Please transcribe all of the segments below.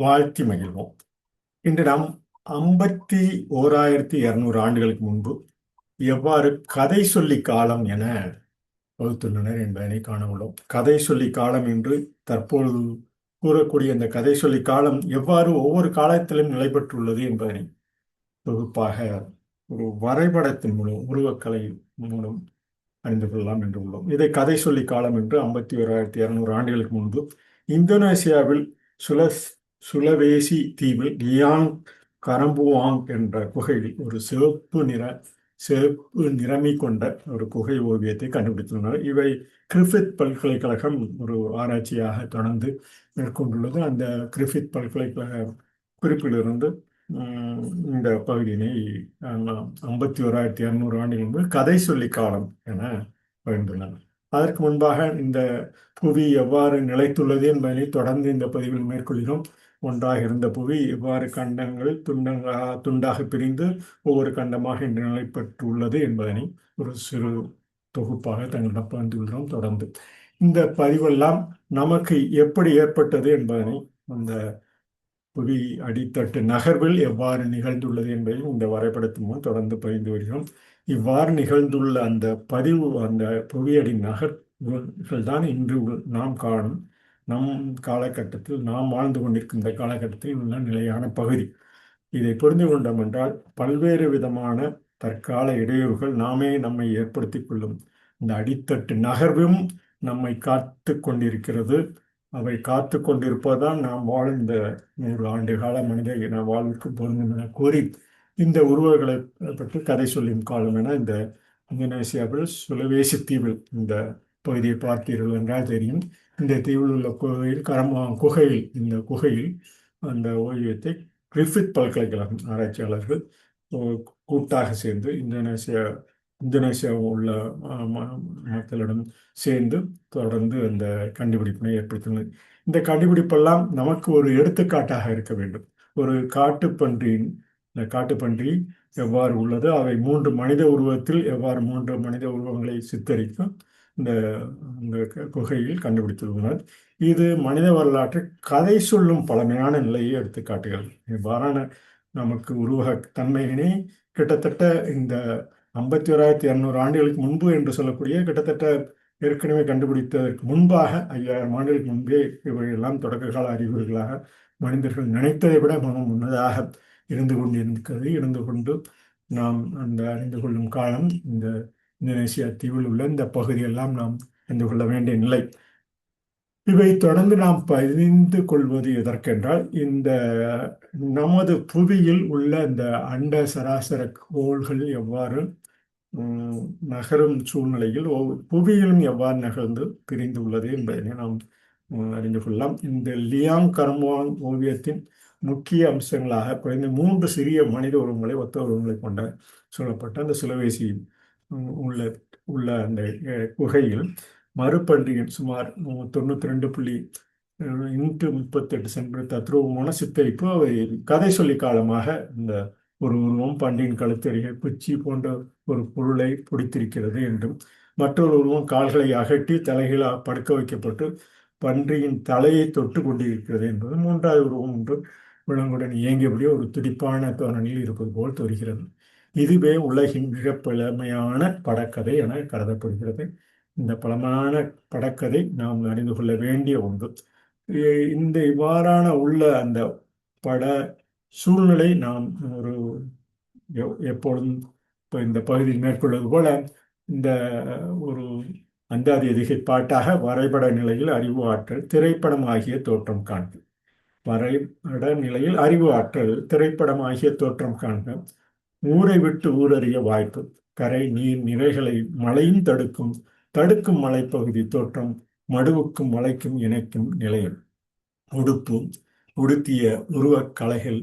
வாழ்த்தி மகிழ்வோம். இன்று நாம் 51,200 ஆண்டுகளுக்கு முன்பு எவ்வாறு கதை சொல்லி காலம் என வகுத்துள்ளனர் என்பதனை காண உள்ளோம். கதை சொல்லி காலம் என்று தற்பொழுது கூறக்கூடிய இந்த கதை சொல்லி காலம் எவ்வாறு ஒவ்வொரு காலத்திலும் நிலை பெற்றுள்ளது என்பதனை தொகுப்பாக ஒரு வரைபடத்தின் மூலம் உருவக்கலை மூலம் அறிந்து கொள்ளலாம் என்று உள்ளோம். இதை கதை சொல்லி காலம் என்று 51,200 ஆண்டுகளுக்கு முன்பு இந்தோனேசியாவில் சுலஸ் சுலவேசி தீவில் நியாங் கரம்புவாங் என்ற குகையில் ஒரு சிவப்பு நிறமி கொண்ட ஒரு குகை ஓவியத்தை கண்டுபிடித்துள்ளனர். இவை கிரிஃபித் பல்கலைக்கழகம் ஒரு ஆராய்ச்சியாக தொடர்ந்து மேற்கொண்டுள்ளது. அந்த கிரிஃபித் பல்கலைக்கழக குறிப்பிலிருந்து இந்த பகுதியினை 51,200 ஆண்டுகள் முன்பு கதை சொல்லி காலம் என பகிர்ந்துள்ளனர். அதற்கு முன்பாக இந்த புவி எவ்வாறு நிலைத்துள்ளது என்பதனை தொடர்ந்து இந்த பதிவில் மேற்கொள்கிறோம். ஒன்றாக இருந்த புவி எவ்வாறு கண்டங்கள் துண்டாக பிரிந்து ஒவ்வொரு கண்டமாக இன்று நிலை பெற்றுள்ளது என்பதனை ஒரு சிறு தொகுப்பாக தங்களிடம் பகிர்ந்துள்ளோம். தொடர்ந்து இந்த பதிவெல்லாம் நமக்கு எப்படி ஏற்பட்டது என்பதனை அந்த புவி அடித்தட்டு நகர்வில் எவ்வாறு நிகழ்ந்துள்ளது என்பதையும் இந்த வரைபடத்தின் மூலம் தொடர்ந்து பகிர்ந்து வருகிறோம். இவ்வாறு நிகழ்ந்துள்ள அந்த பதிவு, அந்த புவியடி நகர்கள் தான் இன்று நாம் காணும் நம் காலகட்டத்தில், நாம் வாழ்ந்து கொண்டிருக்கும் இந்த காலகட்டத்தில் உள்ள நிலையான பகுதி. இதை புரிந்து கொண்டோம் என்றால் பல்வேறு விதமான தற்கால இடையூறுகள் நாமே நம்மை ஏற்படுத்தி கொள்ளும் இந்த அடித்தட்டு நகர்வும் நம்மை காத்து கொண்டிருக்கிறது. அவை காத்து கொண்டிருப்பதுதான் நாம் வாழ்ந்த 100 ஆண்டு கால மனித இன வாழ்வுக்கு பொருந்தும் என கூறி இந்த உருவங்களை பற்றி கதை சொல்லும் காலம் என இந்த இந்தோனேசியாவில் சுலவேசி தீவில் இந்த பகுதியை பார்த்தீர்கள் என்றால் தெரியும். இந்த தீவில் உள்ள கோயில் குகையில், இந்த குகையில் அந்த ஓவியத்தை கிரிஃபித் பல்கலைக்கழகம் ஆராய்ச்சியாளர்கள் கூட்டாக சேர்ந்து இந்தோனேசியா உள்ள மக்களிடம் சேர்ந்து தொடர்ந்து அந்த கண்டுபிடிப்பினை ஏற்படுத்தினர். இந்த கண்டுபிடிப்பெல்லாம் நமக்கு ஒரு எடுத்துக்காட்டாக இருக்க வேண்டும். ஒரு காட்டுப்பன்றி எவ்வாறு உள்ளது, அவை 3 மனித உருவத்தில் எவ்வாறு 3 மனித உருவங்களை சித்தரிக்கும் இந்த குகையில் கண்டுபிடித்துள்ளனர். இது மனித வரலாற்று கதை சொல்லும் பழமையான நிலையை எடுத்து காட்டுகிறது. இவ்வாறான நமக்கு உருவகத்தன்மையினை கிட்டத்தட்ட இந்த 51,200 ஆண்டுகளுக்கு முன்பு என்று சொல்லக்கூடிய கிட்டத்தட்ட ஏற்கனவே கண்டுபிடித்ததற்கு முன்பாக 5,000 ஆண்டுகளுக்கு முன்பே இவையெல்லாம் தொடக்க கால அறிகுறிகளாக மனிதர்கள் நினைத்ததை விட முன்னதாக இருந்து கொண்டு நாம் அந்த அறிந்து கொள்ளும் காலம் இந்த இந்தோனேசியா தீவில் உள்ள இந்த பகுதியெல்லாம் நாம் அறிந்து கொள்ள வேண்டிய நிலை. இவை தொடர்ந்து நாம் பதிந்து கொள்வது எதற்கென்றால் இந்த நமது புவியில் உள்ள இந்த அண்ட சராசர கோள்கள் எவ்வாறு நகரும் சூழ்நிலையில் புவியிலும் எவ்வாறு நகர்ந்து பிரிந்து உள்ளது என்பதனை நாம் அறிந்து கொள்ளலாம். இந்த லியாங் கரம்வாங் ஓவியத்தின் முக்கிய அம்சங்களாக குறைந்த 3 சிறிய மனித உருவங்களை, ஒத்த உருவங்களை கொண்ட சொல்லப்பட்ட அந்த சுலவேசி உள்ள அந்த குகையில் மறுபன்றியின் சுமார் 92.38 சென்டிமீட்டர் தத்ரூபமான சித்தரிப்பு அவை கதை சொல்லி காலமாக இந்த ஒரு உருவம் பன்றியின் கழுத்தருகே குச்சி போன்ற ஒரு பொருளை பிடித்திருக்கிறது என்றும், மற்றொரு உருவம் கால்களை அகட்டி தலைகளாக படுக்க வைக்கப்பட்டு பன்றியின் தலையை தொட்டு கொண்டிருக்கிறது என்பது, 3வது உருவம் ஒன்று விலங்குடன் இயங்கியபடி ஒரு துடிப்பான தோரணியில் இருப்பது போல் தெரிகிறது. இதுவே உலகின் மிக பழமையான படக்கதை என கருதப்படுகிறது. இந்த பழமையான படக்கதை நாம் அறிந்து கொள்ள வேண்டிய ஒன்று. இந்த இவ்வாறான உள்ள அந்த பட சூழ்நிலை நாம் ஒரு எப்பொழுதும் இப்போ இந்த பகுதியில் மேற்கொள்வது போல இந்த ஒரு அந்தாதி அதிகை பாட்டாக வரைபட நிலையில் அறிவு ஆற்றல் திரைப்படம் ஆகிய தோற்றம் காண்க. வரைபட நிலையில் அறிவு ஆற்றல் திரைப்படம் ஆகிய தோற்றம் காண்க. ஊரை விட்டு ஊரறிய வாய்ப்பு. கரை நீர் நிறைகளை மழையும் தடுக்கும் மலைப்பகுதி தோற்றம். மடுவுக்கும் மலைக்கும் இணைக்கும் நிலையம். உடுத்திய உருவக் கலைகள்.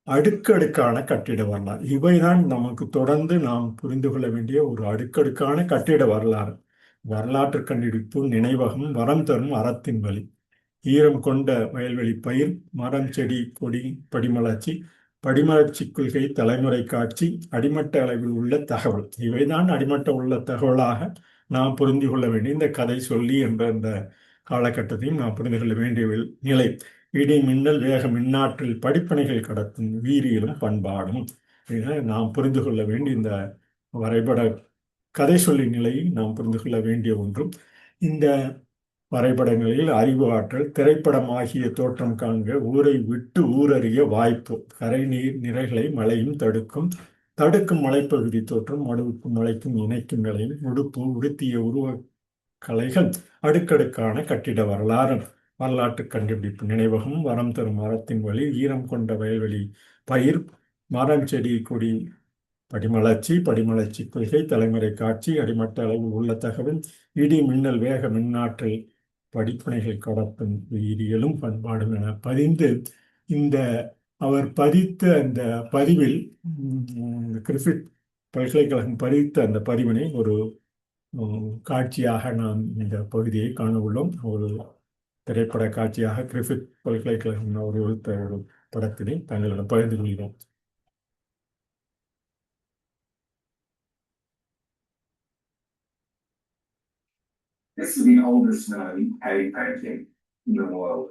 அடுக்கடுக்கான கட்டிட வரலாறு. இவைதான் நமக்கு தொடர்ந்து நாம் புரிந்து கொள்ள வேண்டிய ஒரு அடுக்கடுக்கான கட்டிட வரலாறு. வரலாற்று கண்டுபிடிப்பு, நினைவகம், வரம் தரும் அறத்தின் வழி. ஈரம் கொண்ட வயல்வெளி பயிர், மரம், செடி, கொடி, படிமலர்ச்சி கொள்கை, தலைமுறை காட்சி, அடிமட்ட அளவில் உள்ள தகவல். இவைதான் அடிமட்ட உள்ள தகவலாக நாம் புரிந்து கொள்ள வேண்டிய இந்த கதை சொல்லி என்ற இந்த காலகட்டத்தையும் நாம் புரிந்து கொள்ள வேண்டிய நிலை. இடி மின்னல் வேக மின்னாற்றல் படிப்பனைகள் கடத்தும் வீரியலும் பண்பாடும் என நாம் புரிந்து கொள்ள வேண்டிய இந்த வரைபட கதை சொல்லி நிலையை நாம் புரிந்து கொள்ள வேண்டிய ஒன்றும். இந்த வரைபடங்களில் அறிவு ஆற்றல் திரைப்படம் ஆகிய தோற்றம் காண்க ஊரை விட்டு ஊரறிய வாய்ப்பு கரை நீர் நிறைகளை மழையும் தடுக்கும் மலைப்பகுதி தோற்றம் மடுவுக்கும் மலைக்கும் இணைக்கும் நிலையில் உடுப்பு உடுத்திய உருவ கலைகள் அடுக்கடுக்கான கட்டிட வரலாற்று கண்டுபிடிப்பு நினைவகம் வரம் தரும் மரத்தின் வழி ஈரம் கொண்ட வயல்வெளி பயிர் மரம் செடி கொடி படிமலர்ச்சி கொள்கை தலைமுறை காட்சி அடிமட்ட அளவில் உள்ள தகவல் இடி மின்னல் வேக மின்னாற்றல் படிப்பனைகள் கடத்தும் உயிரியலும் பண்பாடும் என பதிந்து இந்த அவர் பதித்த அந்த பதிவில் கிரிஃபித் பல்கலைக்கழகம் பதித்த அந்த பதிவினை ஒரு காட்சியாக நாம் இந்த பகுதியை காண உள்ளோம். ஒரு திரைப்பட காட்சியாக கிரிஃபித் பல்கலைக்கழகம் ஒரு படத்தினை தங்களிடம் பகிர்ந்து கொள்கிறோம். This is the oldest known cave painting in the world.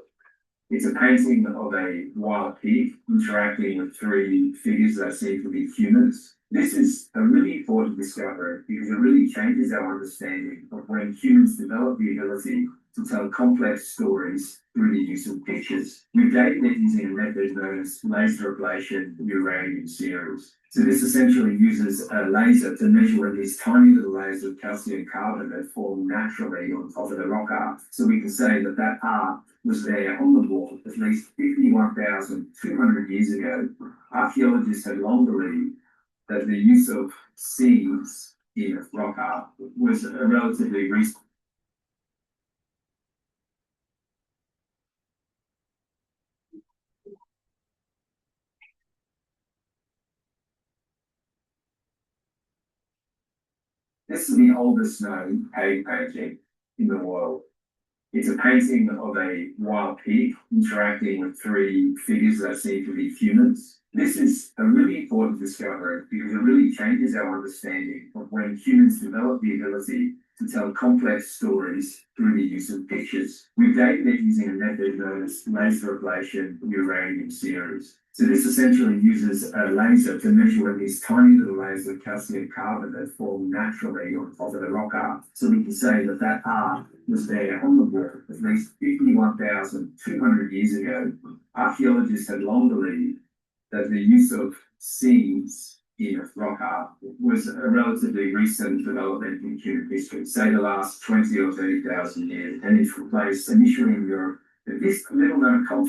It's a painting of a wild pig interacting with three figures that seem to be humans. This is a really important discovery because it really changes our understanding of when humans develop the ability to tell complex stories through the use of pictures. We've dated it using a method known as laser ablation uranium series. So this essentially uses a laser to measure when these tiny little layers of calcium carbonate form naturally on top of the rock art. So we can say that that art was there on the wall at least 51,200 years ago. Archaeologists had long believed that the use of seams in rock art was a relatively recent. This is the oldest known cave painting in the world. It's a painting of a wild pig interacting with three figures that seem to be humans. This is a really important discovery because it really changes our understanding of when humans develop the ability to tell complex stories through the use of pictures. We've dated it using a method known as laser ablation uranium series. So this essentially uses a laser to measure when these tiny little layers of calcium carbonate form naturally on top of the rock art. So we can say that that art was there on the wall at least 51,200 years ago. Archaeologists had long believed that the use of seams in rock art was a relatively recent development in human history, say the last 20 or 30,000 years, and it took place initially in Europe. This little known culture